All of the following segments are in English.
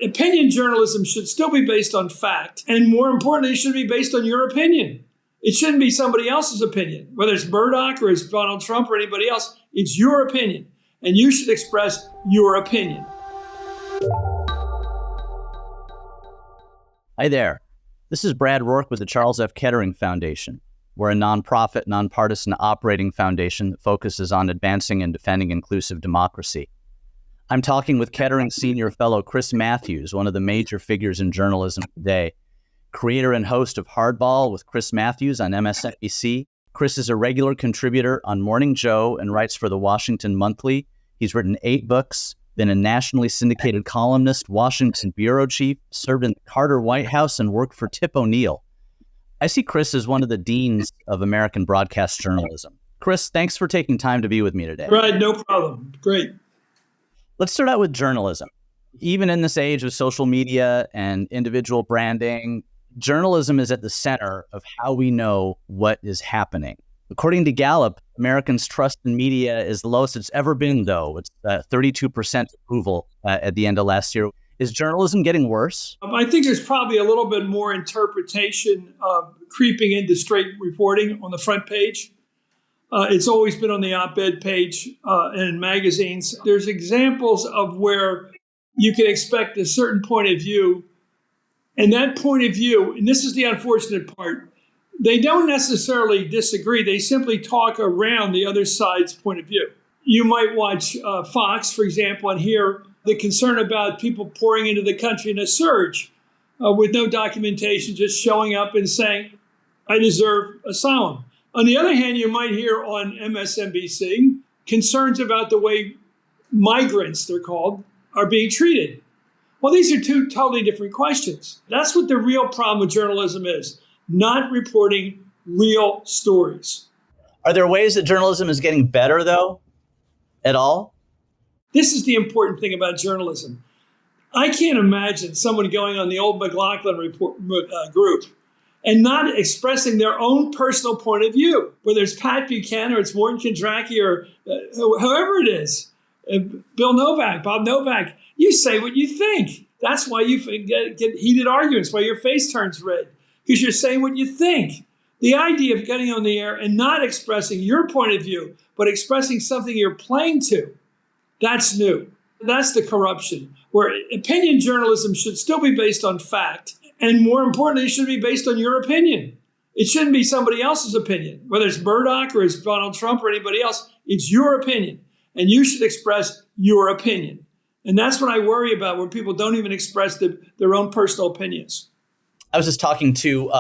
Opinion journalism should still be based on fact. And more importantly, it should be based on your opinion. It shouldn't be somebody else's opinion, whether it's Murdoch or it's Donald Trump or anybody else. It's your opinion. And you should express your opinion. Hi there. This is Brad Rourke with the Charles F. Kettering Foundation. We're a nonprofit, nonpartisan operating foundation that focuses on advancing and defending inclusive democracy. I'm talking with Kettering Senior Fellow Chris Matthews, one of the major figures in journalism today. Creator and host of Hardball with Chris Matthews on MSNBC. Chris is a regular contributor on Morning Joe and writes for the Washington Monthly. He's written 8 books, been a nationally syndicated columnist, Washington bureau chief, served in the Carter White House, and worked for Tip O'Neill. I see Chris as one of the deans of American broadcast journalism. Chris, thanks for taking time to be with me today. Right, no problem. Great. Let's start out with journalism. Even in this age of social media and individual branding, journalism is at the center of how we know what is happening. According to Gallup, Americans' trust in media is the lowest it's ever been, though. It's 32% approval at the end of last year. Is journalism getting worse? I think there's probably a little bit more interpretation creeping into straight reporting on the front page. It's always been on the op-ed page and in magazines. There's examples of where you can expect a certain point of view. And that point of view, and this is the unfortunate part, they don't necessarily disagree. They simply talk around the other side's point of view. You might watch Fox, for example, and hear the concern about people pouring into the country in a surge with no documentation, just showing up and saying, I deserve asylum. On the other hand, you might hear on MSNBC concerns about the way migrants, they're called, are being treated. Well, these are two totally different questions. That's what the real problem with journalism is, not reporting real stories. Are there ways that journalism is getting better, though, at all? This is the important thing about journalism. I can't imagine someone going on the old McLaughlin report, group and not expressing their own personal point of view, whether it's Pat Buchanan or it's Morton Kondracki or whoever it is, Bill Novak, Bob Novak. You say what you think. That's why you get heated arguments, why your face turns red, because you're saying what you think. The idea of getting on the air and not expressing your point of view, but expressing something you're playing to, that's new. That's the corruption, where opinion journalism should still be based on fact. And more importantly, it should be based on your opinion. It shouldn't be somebody else's opinion, whether it's Murdoch or it's Donald Trump or anybody else. It's your opinion, and you should express your opinion. And that's what I worry about, where people don't even express their own personal opinions. I was just talking to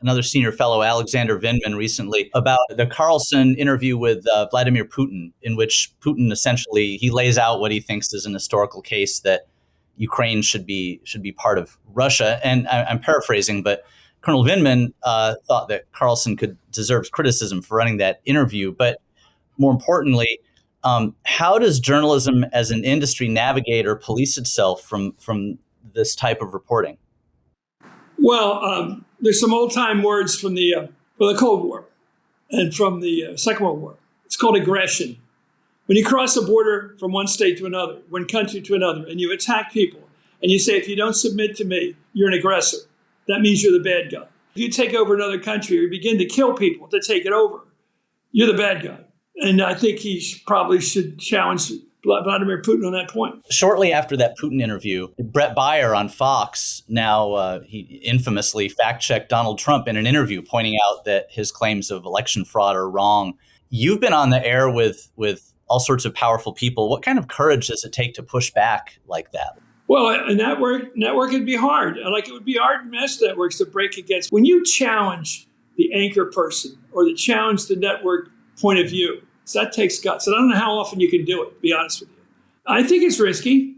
another senior fellow, Alexander Vindman, recently about the Carlson interview with Vladimir Putin, in which Putin essentially, he lays out what he thinks is an historical case that Ukraine should be part of Russia. And I'm paraphrasing, but Colonel Vindman thought that Carlson deserves criticism for running that interview. But more importantly, how does journalism as an industry navigate or police itself from this type of reporting? Well, there's some old-time words from the Cold War and from the Second World War. It's called aggression. When you cross a border from one state to another, one country to another, and you attack people, and you say, if you don't submit to me, you're an aggressor. That means you're the bad guy. If you take over another country or you begin to kill people to take it over, you're the bad guy. And I think he probably should challenge Vladimir Putin on that point. Shortly after that Putin interview, Brett Baier on Fox, now he infamously fact-checked Donald Trump in an interview, pointing out that his claims of election fraud are wrong. You've been on the air with all sorts of powerful people. What kind of courage does it take to push back like that? Well, a network would be hard. Like it would be hard in mass networks to break against. When you challenge the anchor person or to challenge the network point of view, so that takes guts. And I don't know how often you can do it, to be honest with you. I think it's risky.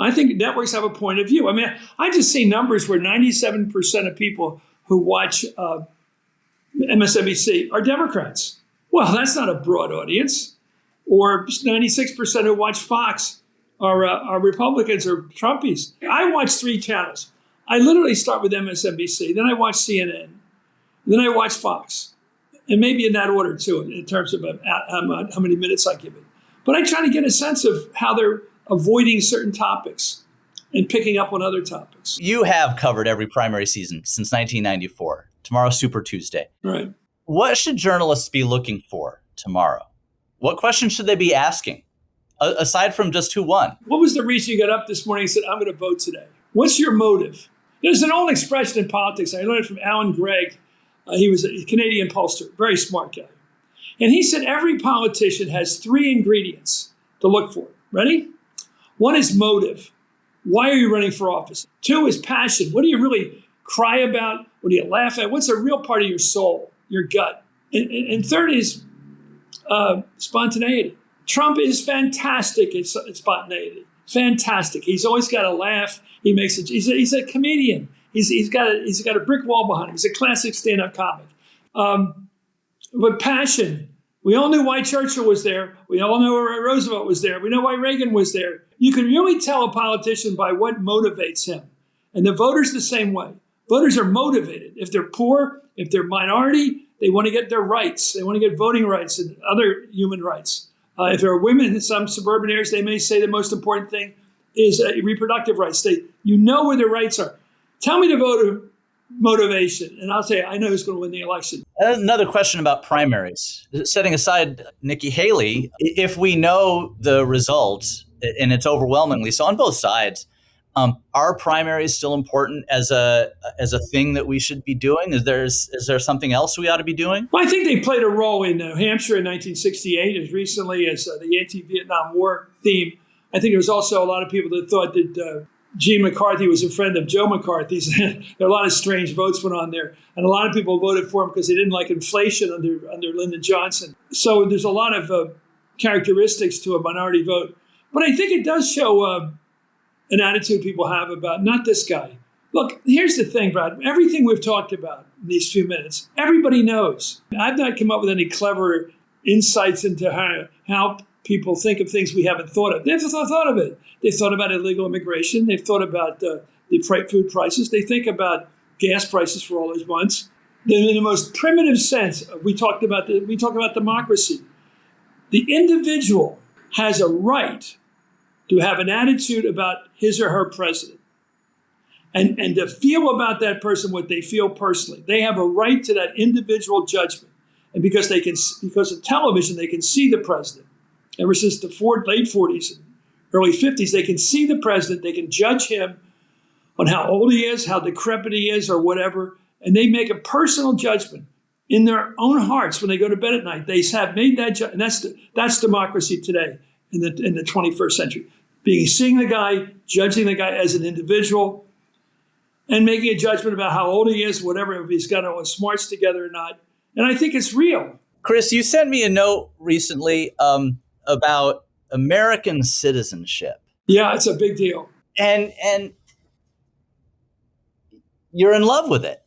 I think networks have a point of view. I mean, I just see numbers where 97% of people who watch MSNBC are Democrats. Well, that's not a broad audience. Or 96% who watch Fox are Republicans or Trumpies. I watch 3 channels. I literally start with MSNBC, then I watch CNN, then I watch Fox. And maybe in that order, too, in terms of how many minutes I give it. But I try to get a sense of how they're avoiding certain topics. and picking up on other topics. You have covered every primary season since 1994. Tomorrow's Super Tuesday. Right. What should journalists be looking for tomorrow? What questions should they be asking, aside from just who won? What was the reason you got up this morning and said, I'm going to vote today? What's your motive? There's an old expression in politics. I learned it from Alan Gregg. He was a Canadian pollster, very smart guy. And he said every politician has three ingredients to look for. Ready? One is motive. Why are you running for office? Two is passion. What do you really cry about? What do you laugh at? What's a real part of your soul, your gut? And third is spontaneity. Trump is fantastic at spontaneity. Fantastic. He's always got a laugh. He makes it. He's a comedian. He's got a brick wall behind him. He's a classic stand-up comic. But passion. We all knew why Churchill was there. We all know why Roosevelt was there. We know why Reagan was there. You can really tell a politician by what motivates him. And the voters the same way. Voters are motivated. If they're poor, if they're minority, they want to get their rights. They want to get voting rights and other human rights. If there are women in some suburban areas, they may say the most important thing is reproductive rights. You know where their rights are. Tell me the voter motivation, and I'll say I know who's going to win the election. Another question about primaries. Setting aside Nikki Haley, if we know the results, and it's overwhelmingly so on both sides, are primaries still important as a thing that we should be doing? Is there something else we ought to be doing? Well, I think they played a role in New Hampshire in 1968, as recently as the anti-Vietnam War theme. I think there was also a lot of people that thought that Gene McCarthy was a friend of Joe McCarthy's. There are a lot of strange votes went on there. And a lot of people voted for him because they didn't like inflation under Lyndon Johnson. So there's a lot of characteristics to a minority vote. But I think it does show an attitude people have about not this guy. Look, here's the thing, Brad. Everything we've talked about in these few minutes, everybody knows. I've not come up with any clever insights into how people think of things we haven't thought of. They've thought of it. They've thought about illegal immigration. They've thought about the food prices. They think about gas prices for all those months. Then in the most primitive sense, we talk about democracy. The individual has a right to have an attitude about his or her president and to feel about that person what they feel personally. They have a right to that individual judgment. And because of television, they can see the president. Ever since the late 40s and early 50s, they can see the president. They can judge him on how old he is, how decrepit he is, or whatever. And they make a personal judgment in their own hearts when they go to bed at night. They have made that judgment. And that's democracy today in the 21st century. Seeing the guy, judging the guy as an individual, and making a judgment about how old he is, whatever, if he's got all his smarts together or not. And I think it's real. Chris, you sent me a note recently about American citizenship. Yeah, it's a big deal. And you're in love with it.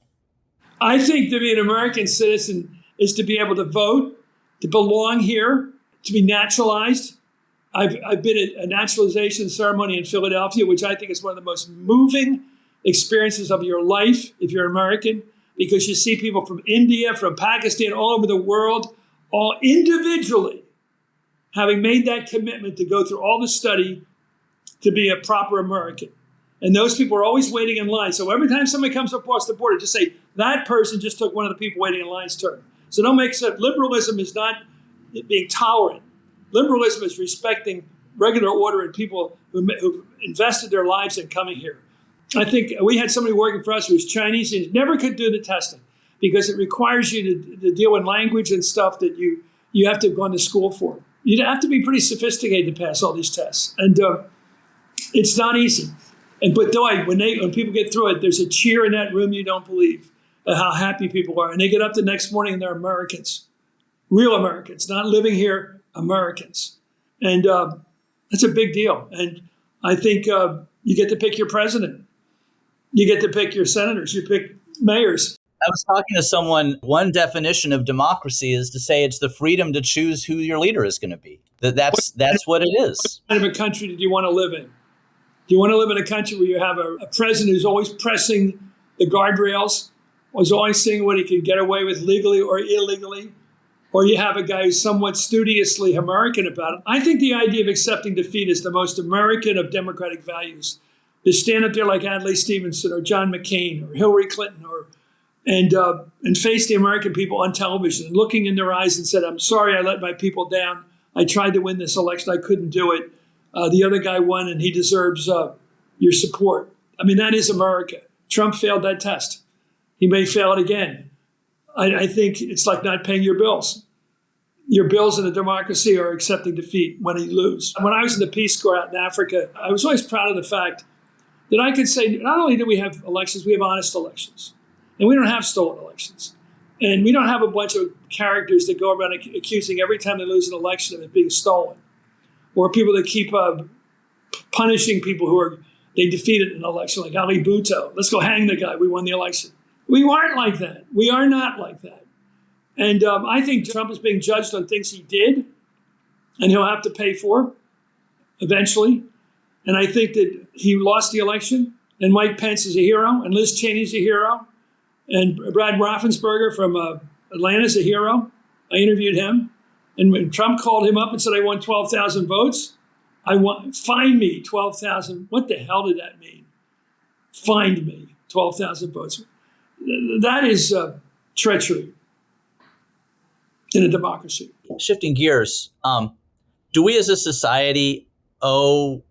I think to be an American citizen is to be able to vote, to belong here, to be naturalized. I've been at a naturalization ceremony in Philadelphia, which I think is one of the most moving experiences of your life if you're American, because you see people from India, from Pakistan, all over the world, all individually having made that commitment to go through all the study to be a proper American. And those people are always waiting in line. So every time somebody comes across the border, just say, that person just took one of the people waiting in line's turn. So don't make sense. Liberalism is not being tolerant. Liberalism is respecting regular order and people who invested their lives in coming here. I think we had somebody working for us who was Chinese and never could do the testing because it requires you to deal in language and stuff that you have to have gone to school for. You have to be pretty sophisticated to pass all these tests. And it's not easy. But when people get through it, there's a cheer in that room you don't believe at how happy people are. And they get up the next morning and they're Americans, real Americans, not living here, Americans. And that's a big deal. And I think you get to pick your president. You get to pick your senators. You pick mayors. I was talking to someone, one definition of democracy is to say it's the freedom to choose who your leader is going to be. That's what it is. What kind of a country do you want to live in? Do you want to live in a country where you have a president who's always pressing the guardrails, who's always seeing what he can get away with legally or illegally? Or you have a guy who's somewhat studiously American about it? I think the idea of accepting defeat is the most American of democratic values. to stand up there like Adlai Stevenson or John McCain or Hillary Clinton and face the American people on television and looking in their eyes and said, I'm sorry I let my people down. I tried to win this election. I couldn't do it. The other guy won and he deserves your support. I mean, that is America. Trump failed that test. He may fail it again. I think it's like not paying your bills. Your bills in a democracy are accepting defeat when you lose. When I was in the Peace Corps out in Africa, I was always proud of the fact that I could say, not only do we have elections, we have honest elections. And we don't have stolen elections. And we don't have a bunch of characters that go around accusing every time they lose an election of it being stolen. Or people that keep punishing people they defeated an election, like Ali Bhutto. Let's go hang the guy. We won the election. We aren't like that. We are not like that. And I think Trump is being judged on things he did, and he'll have to pay for eventually. And I think that he lost the election, and Mike Pence is a hero, and Liz Cheney's a hero, and Brad Raffensperger from Atlanta is a hero. I interviewed him. And when Trump called him up and said, I won 12,000 votes, find me 12,000. What the hell did that mean? Find me 12,000 votes. That is treachery in a democracy. Shifting gears, do we as a society owe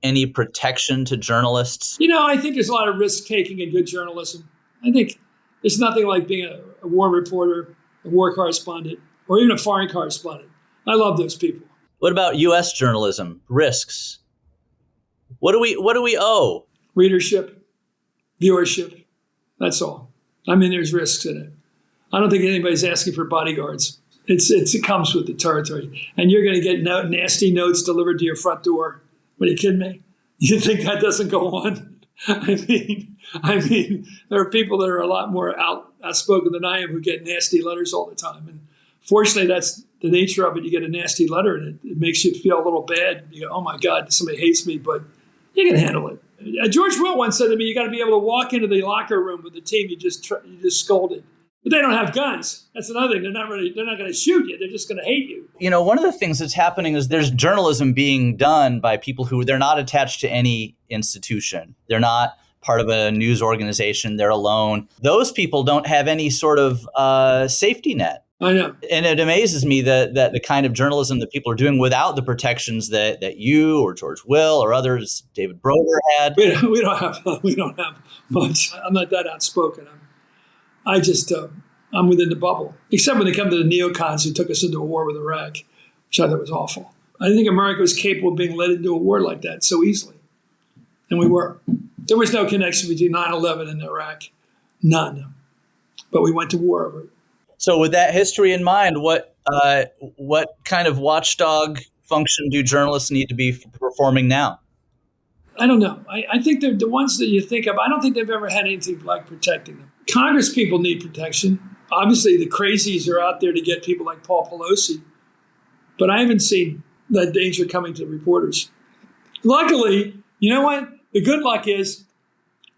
any protection to journalists? I think there's a lot of risk-taking in good journalism. I think there's nothing like being a war reporter, a war correspondent, or even a foreign correspondent. I love those people. What about U.S. journalism? Risks. What do we owe? Readership, viewership. That's all. I mean, there's risks in it. I don't think anybody's asking for bodyguards. It comes with the territory. And you're going to get nasty notes delivered to your front door. What, are you kidding me? You think that doesn't go on? I mean, there are people that are a lot more outspoken than I am who get nasty letters all the time. And fortunately, that's the nature of it. You get a nasty letter and it makes you feel a little bad. You go, oh my God, somebody hates me, but you can handle it. George Will once said to me, you got to be able to walk into the locker room with the team you just scolded. But they don't have guns. That's another thing. They're not going to shoot you. They're just going to hate you. One of the things that's happening is there's journalism being done by people who they're not attached to any institution. They're not part of a news organization. They're alone. Those people don't have any sort of safety net. I know. And it amazes me that the kind of journalism that people are doing without the protections that you or George Will or others, David Broder had. We don't have much. I'm not that outspoken. I'm within the bubble, except when they come to the neocons who took us into a war with Iraq, which I thought was awful. I didn't think America was capable of being led into a war like that so easily. And we were. There was no connection between 9/11 and Iraq. None. But we went to war over it. So with that history in mind, what kind of watchdog function do journalists need to be performing now? I don't know. I think they're the ones that you think of. I don't think they've ever had anything like protecting them. Congress people need protection. Obviously, the crazies are out there to get people like Paul Pelosi. But I haven't seen that danger coming to reporters. Luckily, you know what? The good luck is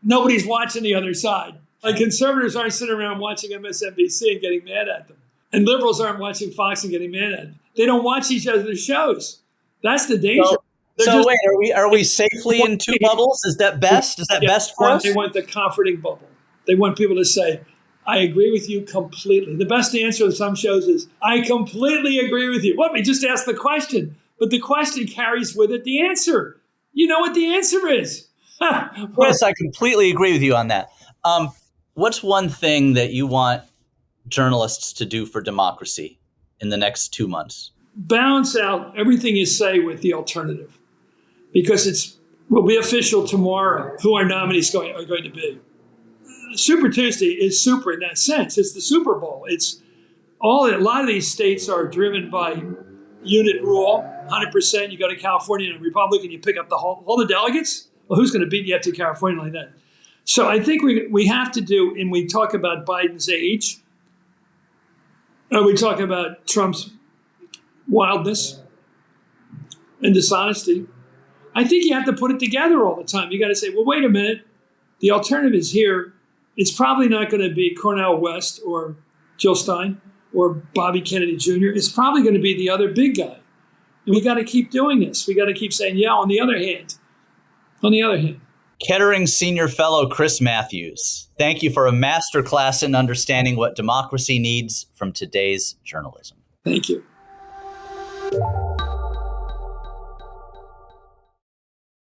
nobody's watching the other side. Like conservatives aren't sitting around watching MSNBC and getting mad at them. And liberals aren't watching Fox and getting mad at them. They don't watch each other's shows. That's the danger. So wait, are we safely in two bubbles? Is that best? Is that best for us? They want the comforting bubble. They want people to say, I agree with you completely. The best answer to some shows is, I completely agree with you. What? We just asked the question. But the question carries with it the answer. You know what the answer is. Yes, I completely agree with you on that. What's one thing that you want journalists to do for democracy in the next 2 months? Balance out everything you say with the alternative. Because will be official tomorrow who our nominees are going to be. Super Tuesday is super in that sense. It's the Super Bowl. A lot of these states are driven by unit rule. 100%. You go to California and a Republican, you pick up all the delegates. Well, who's going to beat you up to California like that? So I think we have to do, and we talk about Biden's age, and we talk about Trump's wildness and dishonesty. I think you have to put it together all the time. You got to say, well, wait a minute. The alternative is here. It's probably not going to be Cornel West or Jill Stein or Bobby Kennedy Jr. It's probably going to be the other big guy. And we got to keep doing this. We got to keep saying, yeah, on the other hand, Kettering Senior Fellow Chris Matthews, thank you for a masterclass in understanding what democracy needs from today's journalism. Thank you.